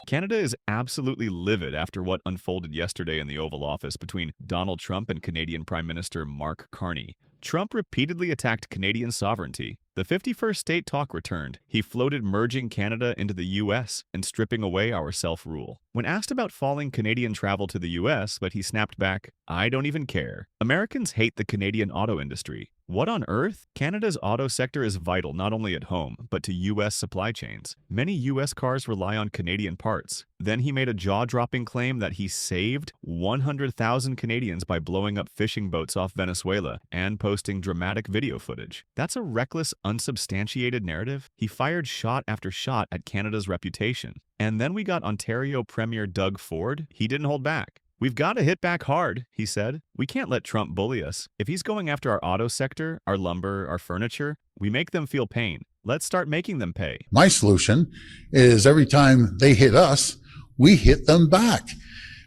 Canada is absolutely livid after what unfolded yesterday in the Oval Office between Donald Trump and Canadian Prime Minister Mark Carney. Trump repeatedly attacked Canadian sovereignty. The 51st state talk returned. He floated merging Canada into the U.S. and stripping away our self-rule. When asked about falling Canadian travel to the U.S., but he snapped back, "I don't even care." Americans hate the Canadian auto industry. What on earth? Canada's auto sector is vital not only at home, but to U.S. supply chains. Many U.S. cars rely on Canadian parts. Then he made a jaw-dropping claim that he saved 100,000 Canadians by blowing up fishing boats off Venezuela and posting dramatic video footage. That's a reckless, unsubstantiated narrative. He fired shot after shot at Canada's reputation. And then we got Ontario Premier Doug Ford. He didn't hold back. "We've got to hit back hard," he said. "We can't let Trump bully us. If he's going after our auto sector, our lumber, our furniture, we make them feel pain. Let's start making them pay." My solution is every time they hit us, we hit them back.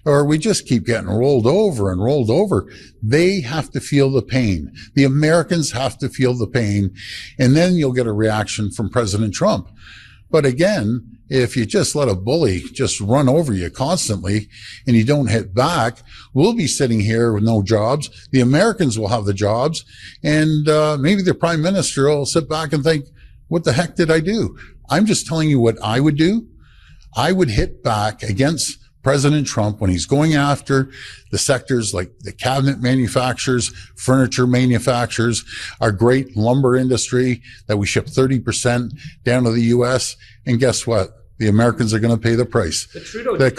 Or we just keep getting rolled over and rolled over. They have to feel the pain. The Americans have to feel the pain. And then you'll get a reaction from President Trump. But again, if you just let a bully just run over you constantly and you don't hit back, we'll be sitting here with no jobs. The Americans will have the jobs. And maybe the Prime Minister will sit back and think, what the heck did I do? I'm just telling you what I would do. I would hit back against President Trump when he's going after the sectors like the cabinet manufacturers, furniture manufacturers, our great lumber industry that we ship 30% down to the U.S. And guess what? The Americans are going to pay the price. The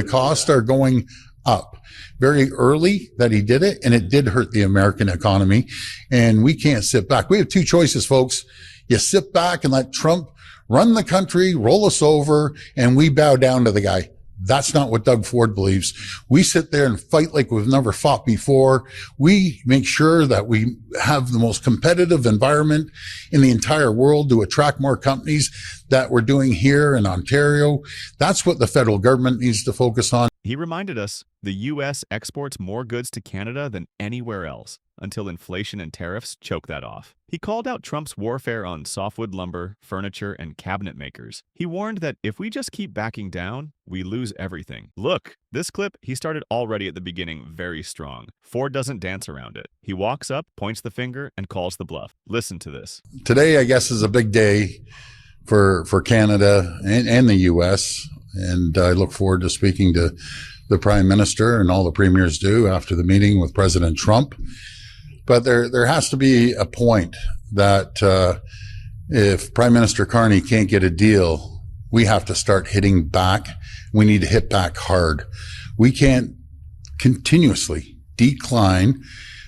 costs are going up. Very early that he did it, and it did hurt the American economy. And we can't sit back. We have two choices, folks. You sit back and let Trump run the country, roll us over, and we bow down to the guy. That's not what Doug Ford believes. We sit there and fight like we've never fought before. We make sure that we have the most competitive environment in the entire world to attract more companies that we're doing here in Ontario. That's what the federal government needs to focus on. He reminded us the U.S. exports more goods to Canada than anywhere else, until inflation and tariffs choke that off. He called out Trump's warfare on softwood lumber, furniture, and cabinet makers. He warned that if we just keep backing down, we lose everything. Look, this clip, he started already at the beginning very strong. Ford doesn't dance around it. He walks up, points the finger, and calls the bluff. Listen to this. Today, I guess, is a big day for Canada and the U.S., and I look forward to speaking to the Prime Minister, and all the premiers do, after the meeting with President Trump. But there has to be a point that if Prime Minister Carney can't get a deal, we have to start hitting back. We need to hit back hard. We can't continuously decline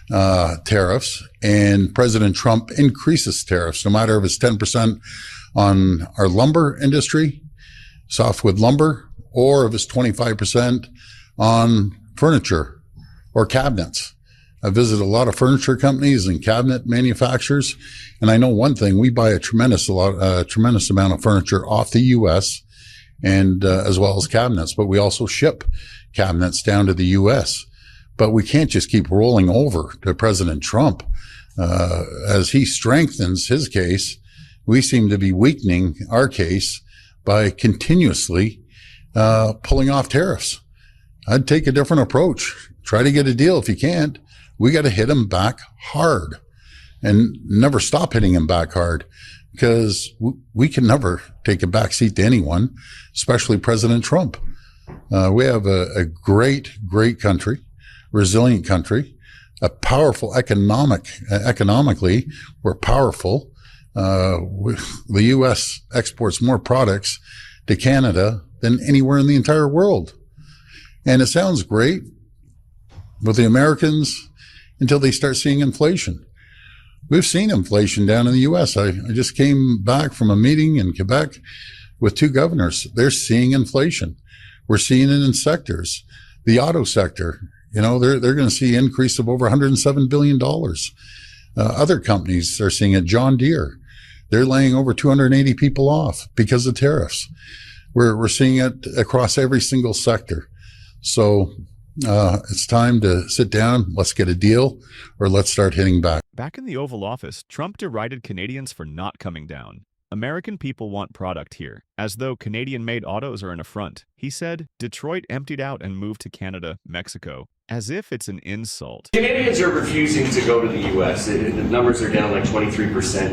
tariffs, and President Trump increases tariffs, no matter if it's 10% on our lumber industry, softwood lumber, or if it's 25% on furniture or cabinets. I visit a lot of furniture companies and cabinet manufacturers, and I know one thing: we buy a tremendous amount of furniture off the U.S. and as well as cabinets, but we also ship cabinets down to the U.S. But we can't just keep rolling over to President Trump. As he strengthens his case, we seem to be weakening our case by continuously pulling off tariffs. I'd take a different approach. Try to get a deal. If you can't, we got to hit him back hard, and never stop hitting him back hard, because we can never take a backseat to anyone, especially President Trump. We have a great country, resilient country, a powerful economically, we're powerful. The U.S. exports more products to Canada than anywhere in the entire world. And it sounds great with the Americans until they start seeing inflation. We've seen inflation down in the U.S. I just came back from a meeting in Quebec with two governors. They're seeing inflation. We're seeing it in sectors. The auto sector, they're going to see an increase of over $107 billion. Other companies are seeing it. John Deere, they're laying over 280 people off because of tariffs. We're seeing it across every single sector. So it's time to sit down, let's get a deal, or let's start hitting back. Back in the Oval Office, Trump derided Canadians for not coming down. American people want product here, as though Canadian-made autos are an affront. He said, Detroit emptied out and moved to Canada, Mexico, as if it's an insult. Canadians are refusing to go to the U.S. The numbers are down like 23%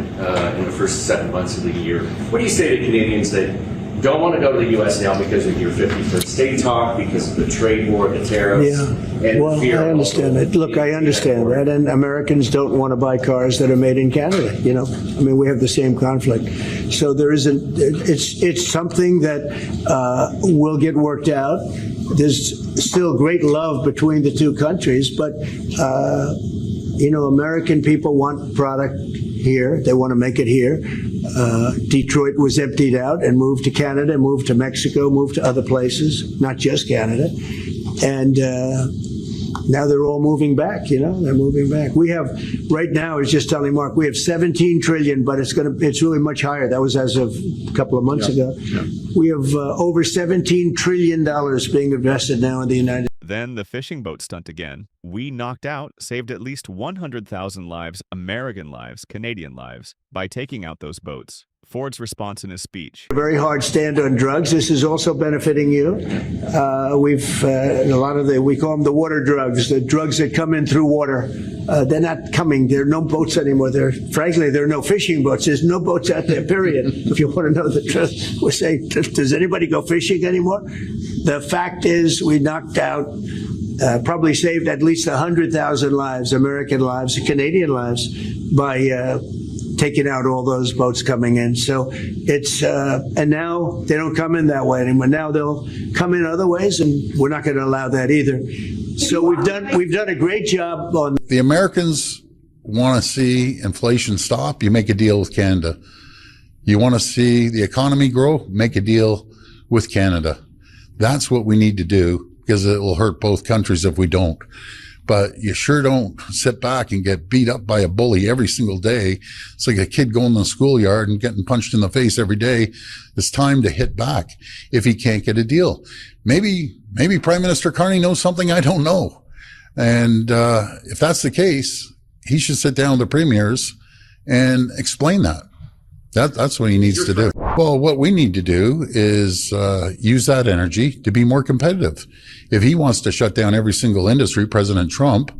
in the first 7 months of the year. What do you say to Canadians that don't want to go to the U.S. now because of your 51st state talk, because of the trade war, the tariffs, and well, fear? I understand it. Look, I understand that, and Americans don't want to buy cars that are made in Canada. You know, I mean, we have the same conflict. So there isn't. It's something that will get worked out. There's still great love between the two countries, but you know, American people want product here. They want to make it here. Detroit was emptied out and moved to Canada, moved to Mexico, moved to other places, not just Canada. And now they're all moving back, you know, they're moving back. We have, right now, I was just telling Mark, we have 17 trillion, but it's really much higher. That was as of a couple of months ago. Yeah. We have over $17 trillion being invested now in the United States. Then the fishing boat stunt again. We knocked out, saved at least 100,000 lives, American lives, Canadian lives, by taking out those boats. Ford's response in his speech. A very hard stand on drugs. This is also benefiting you. We've a lot of we call them the water drugs, the drugs that come in through water. They're not coming. There are no boats anymore. Frankly, there are no fishing boats. There's no boats out there, period. If you want to know the truth, we're saying, does anybody go fishing anymore? The fact is, we knocked out, probably saved at least 100,000 lives, American lives, Canadian lives, by taking out all those boats coming in. So it's, and now they don't come in that way anymore. Now they'll come in other ways, and we're not going to allow that either. So we've done a great job on. The Americans want to see inflation stop. You make a deal with Canada. You want to see the economy grow. Make a deal with Canada. That's what we need to do, because it will hurt both countries if we don't. But you sure don't sit back and get beat up by a bully every single day. It's like a kid going to the schoolyard and getting punched in the face every day. It's time to hit back if he can't get a deal. Maybe Prime Minister Carney knows something I don't know. And if that's the case, he should sit down with the premiers and explain that. That's what he needs to do. Well, what we need to do is use that energy to be more competitive. If he wants to shut down every single industry, President Trump,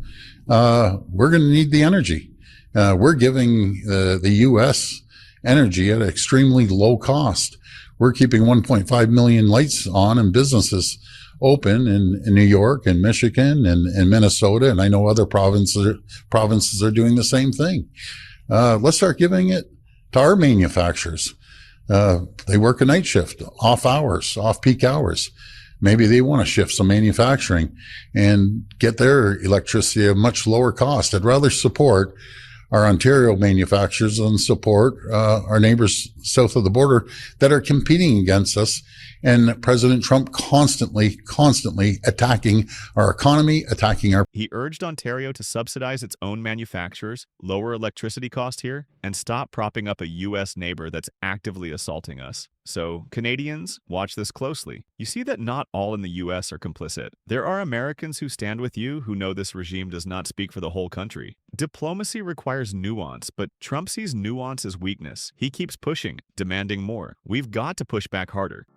we're going to need the energy. We're giving the U.S. energy at an extremely low cost. We're keeping 1.5 million lights on and businesses open in New York and Michigan and Minnesota, and I know other provinces are doing the same thing. Let's start giving it to our manufacturers. They work a night shift, off hours, off peak hours. Maybe they want to shift some manufacturing and get their electricity at a much lower cost. I'd rather support our Ontario manufacturers than support our neighbors south of the border that are competing against us. And President Trump constantly attacking our economy, attacking our... He urged Ontario to subsidize its own manufacturers, lower electricity costs here, and stop propping up a U.S. neighbor that's actively assaulting us. So, Canadians, watch this closely. You see that not all in the U.S. are complicit. There are Americans who stand with you who know this regime does not speak for the whole country. Diplomacy requires nuance, but Trump sees nuance as weakness. He keeps pushing, demanding more. We've got to push back harder.